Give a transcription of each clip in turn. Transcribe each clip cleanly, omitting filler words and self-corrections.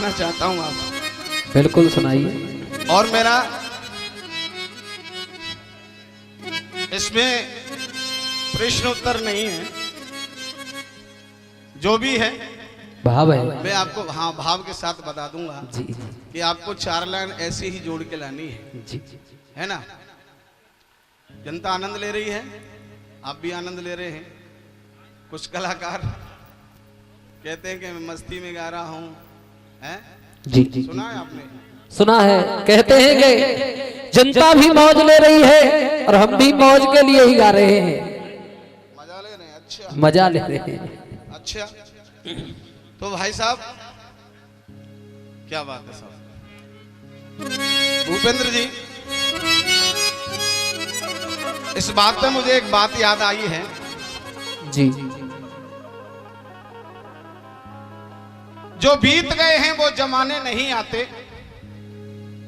सुनाना चाहता हूँ आपको। बिल्कुल सुनाइए। और मेरा इसमें प्रश्न उत्तर नहीं है, जो भी है भाव है। मैं आपको हाँ भाव के साथ बता दूंगा जी कि आपको 4 लाइन ऐसे ही जोड़ के लानी है, जी है ना। जनता आनंद ले रही है, आप भी आनंद ले रहे हैं। कुछ कलाकार कहते हैं कि मैं मस्ती में गा रहा हूँ, हैं? जी जी सुना है आपने? सुना है। कहते हैं कि जनता भी मौज ले रही है और हम भी मौज के लिए ही गा रहे हैं। मजा ले रहे हैं। अच्छा, मजा ले रहे हैं। अच्छा। तो भाई साहब क्या बात है साहब। भूपेंद्र जी, इस बात पे मुझे एक बात याद आई है। जी जो बीत गए हैं वो जमाने नहीं आते,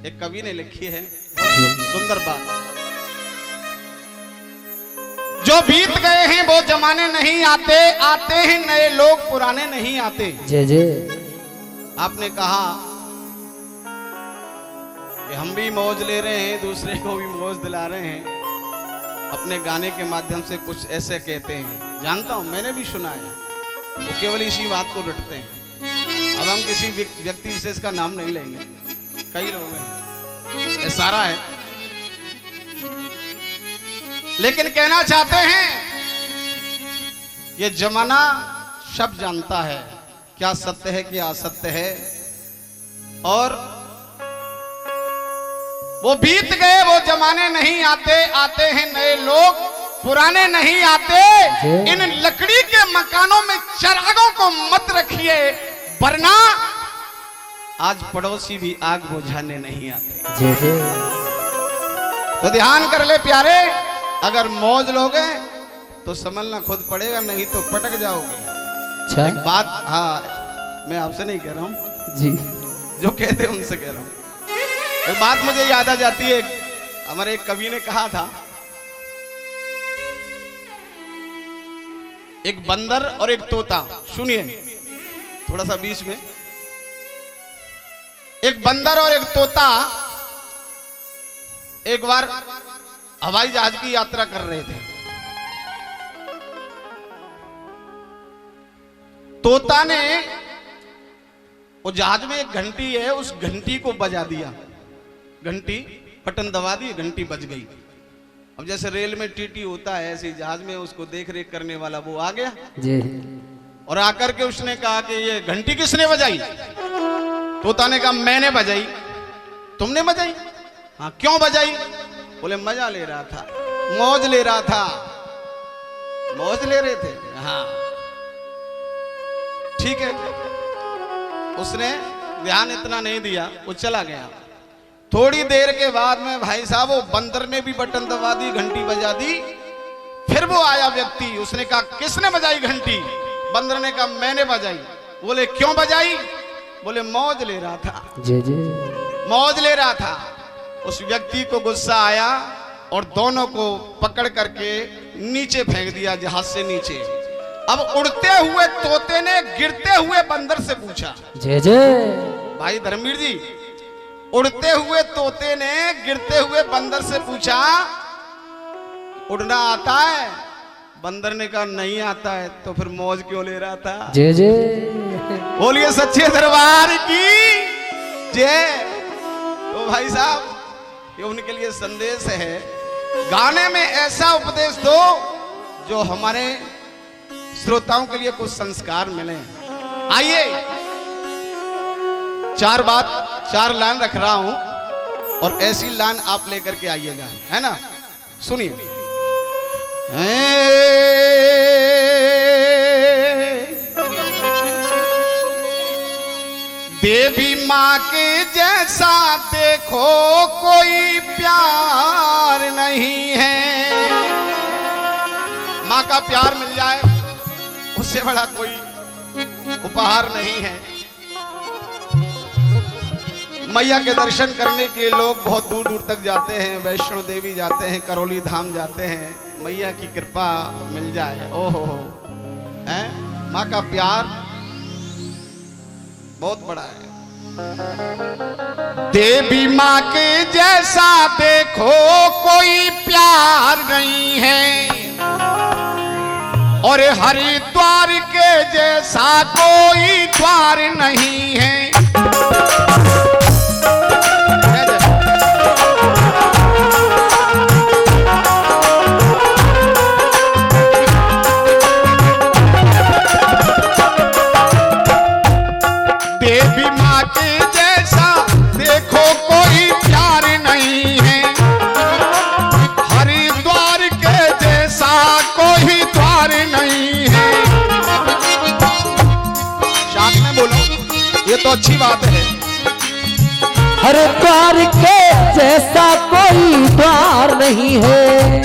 एक कवि ने लिखी है, सुंदर बात। जो बीत गए हैं वो जमाने नहीं आते, आते हैं नए लोग, पुराने नहीं आते। जय जय। आपने कहा कि हम भी मौज ले रहे हैं, दूसरे को भी मौज दिला रहे हैं, अपने गाने के माध्यम से कुछ ऐसे कहते हैं। जानता हूं, मैंने भी सुना है, वो केवल इसी बात को रटते हैं। अब हम किसी व्यक्ति विशेष का नाम नहीं लेंगे, कई लोग हैं, ये सारा है। लेकिन कहना चाहते हैं ये जमाना सब जानता है क्या सत्य है क्या असत्य है, और वो बीत गए वो जमाने नहीं आते, आते हैं नए लोग, पुराने नहीं आते। इन लकड़ी के मकानों में चिरागों को मत रखिए, वरना आज पड़ोसी भी आग बुझाने नहीं आते। जय जय। तो ध्यान कर ले प्यारे, अगर मौज लोगे तो संभलना खुद पड़ेगा, नहीं तो पटक जाओगे। अच्छा। एक बात, हाँ मैं आपसे नहीं कह रहा हूं, जी जो कहते हैं उनसे कह रहा हूं। एक बात मुझे याद आ जाती है, हमारे एक कवि ने कहा था, एक बंदर और एक तोता। सुनिए थोड़ा सा बीच में। एक बंदर और एक तोता एक बार हवाई जहाज की यात्रा कर रहे थे। तोता ने, वो जहाज में एक घंटी है, उस घंटी को बजा दिया। घंटी बटन दबा दी, घंटी बज गई। अब जैसे रेल में टीटी होता है, ऐसे जहाज में उसको देख रेख करने वाला वो आ गया जी। और आकर के उसने कहा कि ये घंटी किसने बजाई? तोता ने कहा मैंने बजाई। तुमने बजाई? हाँ। क्यों बजाई? बोले मजा ले रहा था, मौज ले रहा था। मौज ले रहे थे? हाँ ठीक है। उसने ध्यान इतना नहीं दिया, वो चला गया। थोड़ी देर के बाद में भाई साहब वो बंदर ने भी बटन दबा दी, घंटी बजा दी। फिर वो आया व्यक्ति, उसने कहा किसने बजाई घंटी? बंदर ने कहा मैंने बजाई। बोले क्यों बजाई? बोले मौज ले रहा था। जय जय। मौज ले रहा था। उस व्यक्ति को गुस्सा आया और दोनों को पकड़ करके नीचे फेंक दिया, जहाज से नीचे। अब उड़ते हुए तोते ने गिरते हुए बंदर से पूछा, जय जय। भाई धर्मवीर जी, उड़ते हुए तोते ने गिरते हुए बंदर से पूछा उड़ना आता है? बंदर ने कहा नहीं आता है। तो फिर मौज क्यों ले रहा था? जय जय। बोलिए सच्चे दरबार की जय। तो भाई साहब ये उनके लिए संदेश है, गाने में ऐसा उपदेश दो जो हमारे श्रोताओं के लिए कुछ संस्कार मिले। आइए 4 लाइन रख रहा हूं और ऐसी लाइन आप लेकर के आइएगा, है ना। सुनिए। देवी माँ के जैसा देखो कोई प्यार नहीं है। माँ का प्यार मिल जाए उससे बड़ा कोई उपहार नहीं है। मैया के दर्शन करने के लिए लोग बहुत दूर दूर तक जाते हैं, वैष्णो देवी जाते हैं, करौली धाम जाते हैं। मैया की कृपा मिल जाए, ओहो है। माँ का प्यार बहुत बड़ा है। देवी माँ के जैसा देखो कोई प्यार नहीं है, और हरिद्वार के जैसा कोई द्वार नहीं है। देवी माँ के जैसा देखो कोई प्यार नहीं है, हरिद्वार के जैसा कोई द्वार नहीं है। साथ में बोलो, ये तो अच्छी बात है। हरिद्वार के जैसा कोई द्वार नहीं है,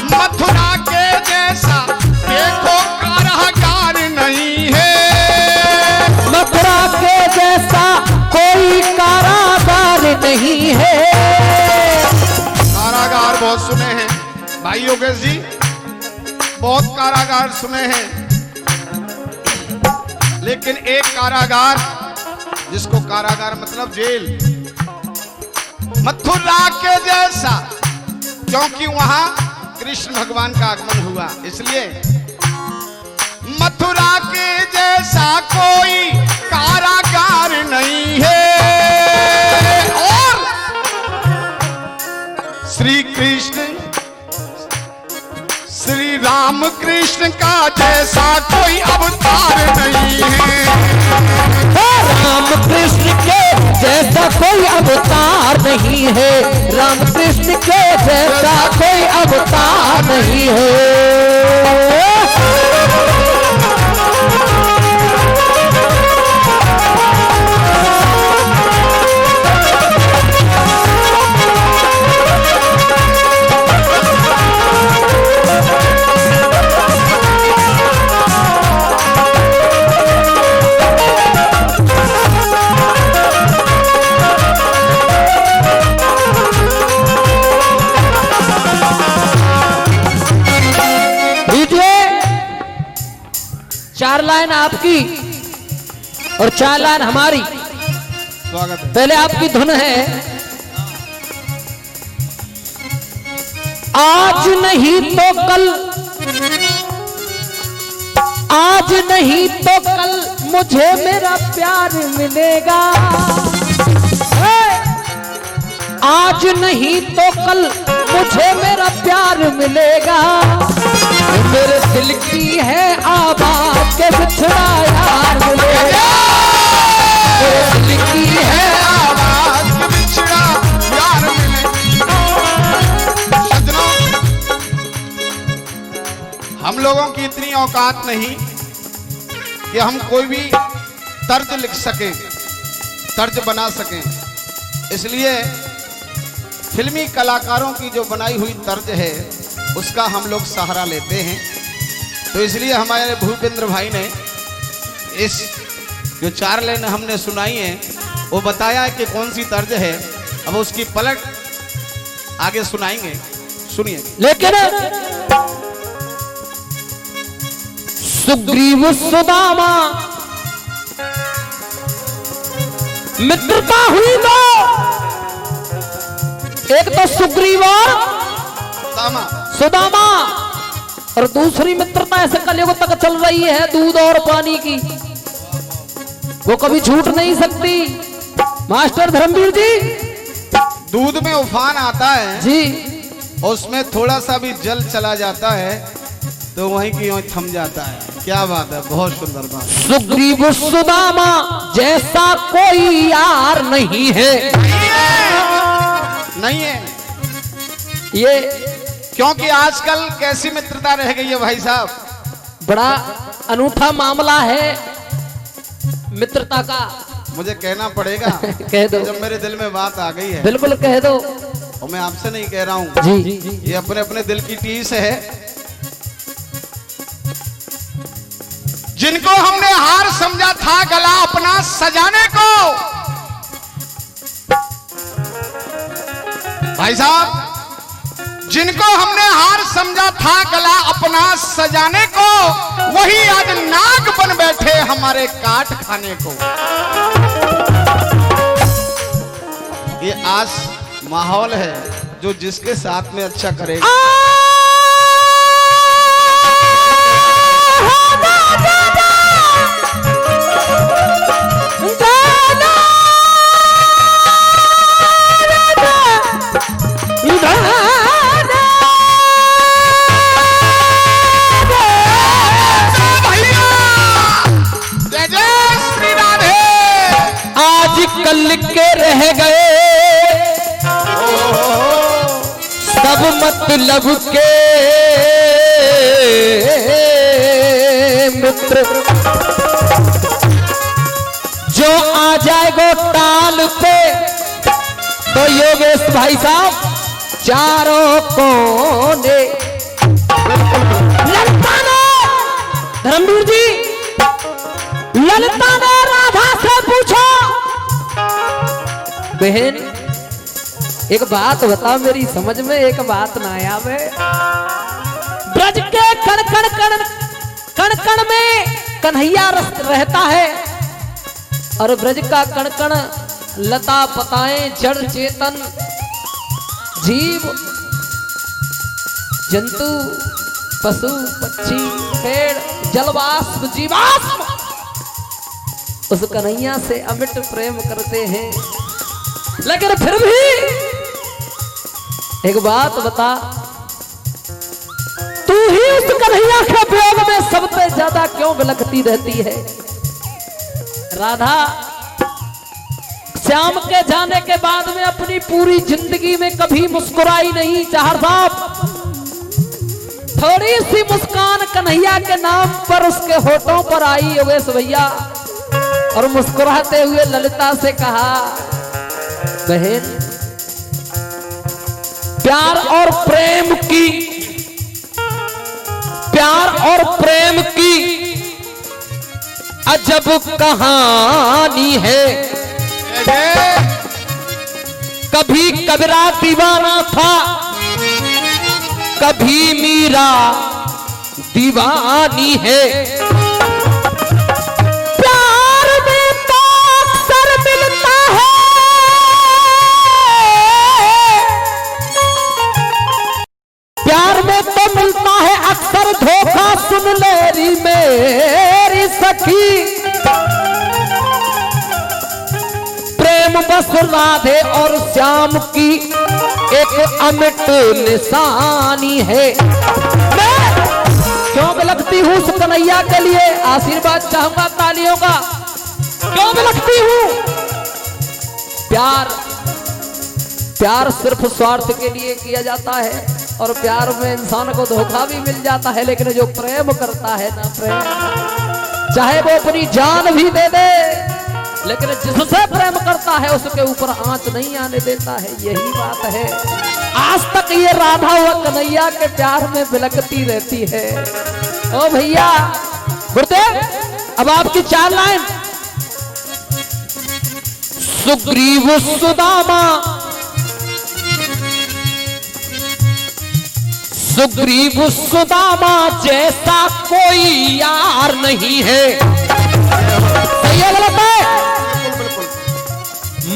मथुरा के जैसा देखो कारागार नहीं है, मथुरा के जैसा कोई कारागार नहीं है। कारागार बहुत सुने हैं भाई योगेश जी, बहुत कारागार सुने हैं, लेकिन एक कारागार जिसको कारागार मतलब जेल, मथुरा के जैसा, क्योंकि वहां कृष्ण भगवान का आगमन हुआ, इसलिए मथुरा के जैसा कोई कारागार नहीं है। और श्री कृष्ण श्री राम कृष्ण का जैसा कोई अवतार नहीं है, राम कृष्ण के जैसा कोई अवतार नहीं है, राम कृष्ण के जैसा कोई अवतार नहीं है। चार लाइन आपकी और 4 लाइन हमारी। स्वागत है। पहले आपकी धुन है, आज नहीं तो कल, आज नहीं तो कल मुझे मेरा प्यार मिलेगा, आज नहीं तो कल मुझे मेरा प्यार मिलेगा, मेरे दिल की है आवाज के बिछड़ा यार मिलेगा, मेरे दिल की है आवाज के बिछड़ा यार मिलेगा। सज्जनों, हम लोगों की इतनी औकात नहीं कि हम कोई भी तर्ज लिख सकें, तर्ज बना सकें, इसलिए फिल्मी कलाकारों की जो बनाई हुई तर्ज है उसका हम लोग सहारा लेते हैं। तो इसलिए हमारे भूपेंद्र भाई ने इस जो 4 लाइन हमने सुनाई है वो बताया कि कौन सी तर्ज है, अब उसकी पलट आगे सुनाएंगे, सुनिए। लेकिन सुग्रीव सुदामा मित्रता हुई तो एक तो सुग्रीव और सुदामा और दूसरी मित्रता ऐसे कलयुग तक चल रही है दूध और पानी की, वो कभी छूट नहीं सकती। मास्टर धर्मवीर जी, दूध में उफान आता है जी, उसमें थोड़ा सा भी जल चला जाता है तो वहीं की वहीं थम जाता है। क्या बात है, बहुत सुंदर बात। सुग्रीव सुदामा जैसा कोई यार नहीं है, नहीं है, ये क्योंकि आजकल कैसी मित्रता रह गई है भाई साहब, बड़ा अनूठा मामला है मित्रता का। मुझे कहना पड़ेगा कह दो, जब मेरे दिल में बात आ गई है। बिल्कुल कह दो। और मैं आपसे नहीं कह रहा हूँ जी, ये अपने अपने दिल की टीस है। जिनको हमने हार समझा था गला अपना सजाने को, भाई साहब, जिनको हमने हार समझा था गला अपना सजाने को, वही आज नाग बन बैठे हमारे काट खाने को। ये आज माहौल है जो जिसके साथ में अच्छा करेगा। कल के रह गए सब मतलब के मित्र, जो आ जाएगा टाल पे तो योगेश भाई साहब चारों कोने। ललिता ने, धर्मवीर जी, ललिता ने राधा से पूछा, बहन एक बात बता, मेरी समझ में एक बात ना आवे। ब्रज के कण कण कण कण कण में कन्हैया रहता है और ब्रज का कण कण लता पताएं जड़ चेतन जीव जंतु पशु पक्षी पेड़ जलवाष्प जीवाष्प उस कन्हैया से अमिट प्रेम करते हैं। लेकिन फिर भी एक बात बता, तू ही उस कन्हैया के प्रयोग में सबसे ज्यादा क्यों बिलखती रहती है? राधा श्याम के जाने के बाद में अपनी पूरी जिंदगी में कभी मुस्कुराई नहीं। चाहर साहब, थोड़ी सी मुस्कान कन्हैया के नाम पर उसके होठों पर आई योगेश भैया, और मुस्कुराते हुए ललिता से कहा, बहन प्यार और प्रेम की, प्यार और प्रेम की अजब कहानी है। कभी कबीरा दीवाना था, कभी मीरा दीवानी है। प्यार में तो अक्सर मिलता है, प्यार में तो मिलता है अक्सर धोखा, सुन ले मेरी सखी। प्रेम बस राधे और श्याम की एक अमिट निशानी है। मैं क्यों बिलखती हूँ उस कन्हैया के लिए? आशीर्वाद चाहूंगा तालियों का। क्यों बिलखती हूँ? प्यार, प्यार सिर्फ स्वार्थ के लिए किया जाता है और प्यार में इंसान को धोखा भी मिल जाता है। लेकिन जो प्रेम करता है ना, प्रेम चाहे वो अपनी जान भी दे दे, लेकिन जिससे प्रेम करता है उसके ऊपर आंच नहीं आने देता है। यही बात है। आज तक ये राधा व कन्हैया के प्यार में बिलखती रहती है। ओ भैया गुरुदेव, अब आपकी 4 लाइन। सुग्रीव सुदामा, सुग्रीव सुदामा जैसा कोई यार नहीं है। सही है गलत है?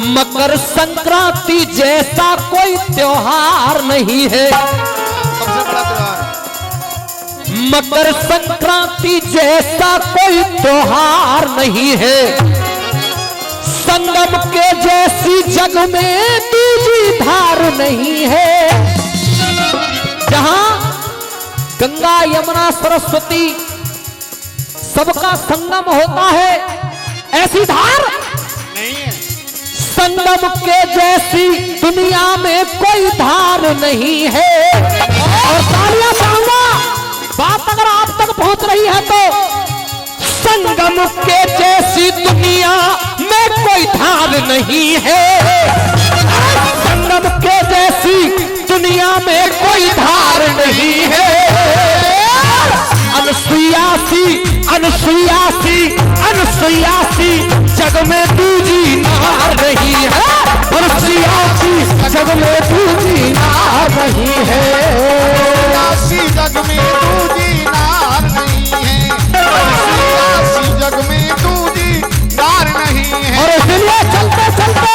मकर संक्रांति जैसा कोई त्योहार नहीं है। सबसे बड़ा त्योहार मकर संक्रांति जैसा कोई त्योहार नहीं है। संगम के जैसी जग में दूसरी धार नहीं है। जहां गंगा यमुना सरस्वती सबका संगम होता है, ऐसी धार नहीं है। संगम के जैसी दुनिया में कोई धार नहीं है। और तालियां चाहूंगा, बात अगर आप तक पहुंच रही है तो। संगम के जैसी दुनिया में कोई धार नहीं है। संगम के जैसी दुनिया में कोई धार नहीं है। अनुसुयासी अनुसुयासी अनुसुयासी जग में दूजी नार नहीं है। अनुसुयासी जग में दूजी नार नहीं है। अनुसुयासी जग में दूजी नार नहीं है। अनुसुयासी जग में दूजी नार नहीं है। और इसलिए चलते चलते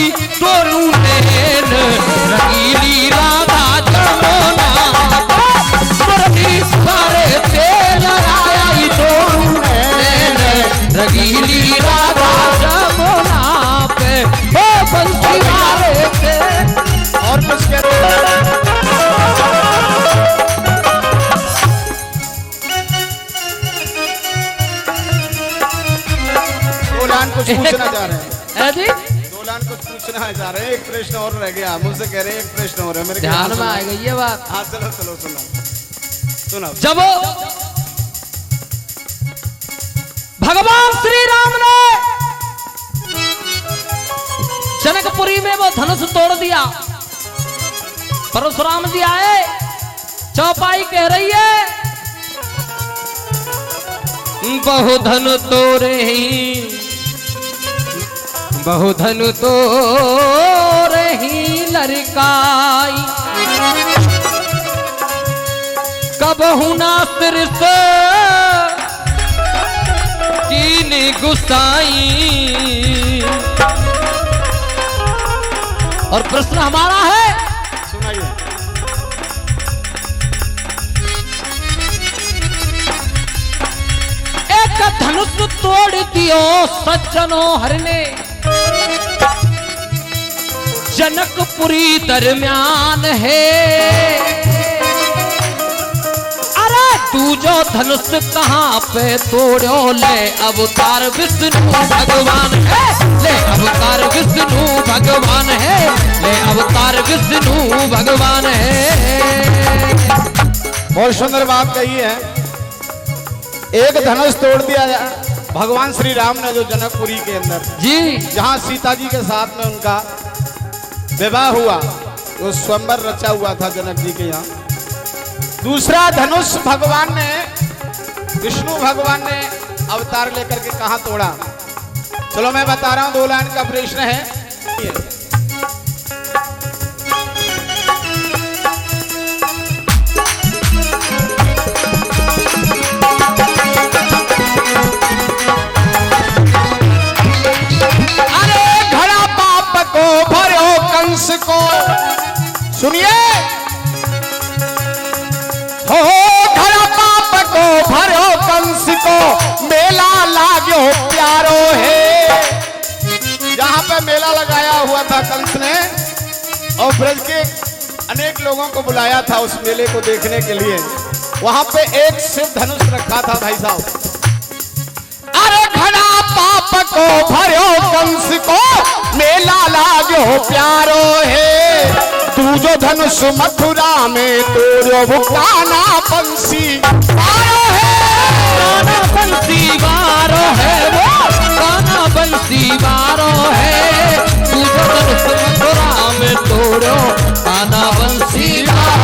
आई दोनों नैन रंगीली राधा जमुना मुरली सारे तेल आई दोनों नैन रंगीली राधा जमुना पे ओ बंसी वाले थे। और कुछ कहते हैं कुछ पूछना चाह रहे हैं जी, दोलान कुछ पूछना चाह रहे हैं। एक प्रश्न और रह गया, मुझसे कह रहे हैं एक प्रश्न और है मेरे ध्यान में आ गई ये बात। हाँ चलो चलो सुना जब भगवान श्री राम ने जनकपुरी में वो धनुष तोड़ दिया, परशुराम जी आए, चौपाई कह रही है बहुधन तोरे ही बहुधन तोरे ही लड़काई कबहु ना सिर से कीन गुसाई। और प्रश्न हमारा है, सुनाइए। एक धनुष तोड़ दियो सज्जनों हर ने जनकपुरी दरम्यान है। अरे तू जो धनुष कहाँ पे तोड़ो ले अवतार विष्णु भगवान है, ले अवतार विष्णु भगवान है, ले अवतार विष्णु भगवान है। बहुत सुंदर बात कही है। एक धनुष तोड़ दिया भगवान श्री राम ने जो जनकपुरी के अंदर जी, जहाँ सीता जी के साथ में उनका विवाह हुआ, वो स्वयंवर रचा हुआ था जनक जी के यहाँ। दूसरा धनुष भगवान ने, विष्णु भगवान ने अवतार लेकर के कहाँ तोड़ा? चलो मैं बता रहा हूँ, 2 लाइन का प्रश्न है। को भरो कंस को, सुनिए हो घड़ा पाप को भरो कंस को, मेला लागो प्यारो है। जहां पे मेला लगाया हुआ था कंस ने, और ब्रज के अनेक लोगों को बुलाया था उस मेले को देखने के लिए, वहां पे एक शिव धनुष रखा था भाई साहब। अरे घड़ा पाप को भरो कंस को, मेला लागो प्यारो है। तू जो धनुष मथुरा में तोड़ो काना बंसी वारो है, काना बंसी वारो है, वो काना बंसी वारो है। तू जो धनुष मथुरा में तोड़ो काना बंसी वारो